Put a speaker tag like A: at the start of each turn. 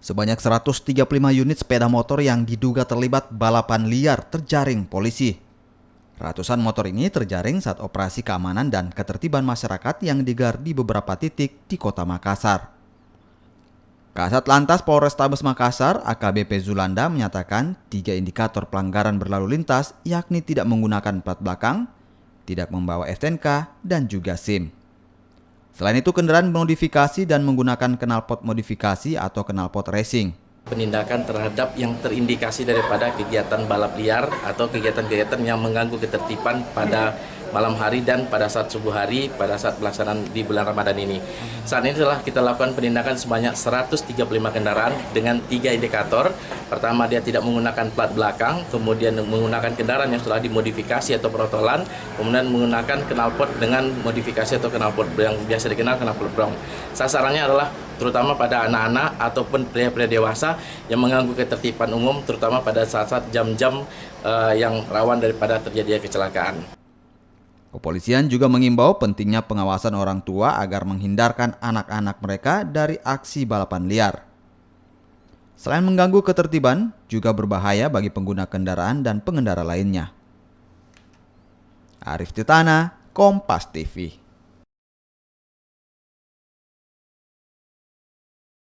A: Sebanyak 135 unit sepeda motor yang diduga terlibat balapan liar terjaring polisi. Ratusan motor ini terjaring saat operasi keamanan dan ketertiban masyarakat yang digelar di beberapa titik di Kota Makassar. Kasat Lantas Polrestabes Makassar, AKBP Zulanda, menyatakan 3 indikator pelanggaran berlalu lintas, yakni tidak menggunakan plat belakang, tidak membawa STNK, dan juga SIM. Selain itu, kendaraan modifikasi dan menggunakan knalpot modifikasi atau knalpot racing.
B: Penindakan terhadap yang terindikasi daripada kegiatan balap liar atau kegiatan-kegiatan yang mengganggu ketertiban pada malam hari dan pada saat subuh hari pada saat pelaksanaan di bulan Ramadan ini. Saat ini telah kita lakukan penindakan sebanyak 135 kendaraan dengan 3 indikator. Pertama, dia tidak menggunakan plat belakang, kemudian menggunakan kendaraan yang telah dimodifikasi atau protolan, kemudian menggunakan knalpot dengan modifikasi atau knalpot yang biasa dikenal knalpot brong. Sasarannya adalah terutama pada anak-anak ataupun pria-pria dewasa yang mengganggu ketertiban umum, terutama pada saat-saat jam-jam yang rawan daripada terjadinya kecelakaan.
A: Kepolisian juga mengimbau pentingnya pengawasan orang tua agar menghindarkan anak-anak mereka dari aksi balapan liar. Selain mengganggu ketertiban, juga berbahaya bagi pengguna kendaraan dan pengendara lainnya. Arif Titana, Kompas TV.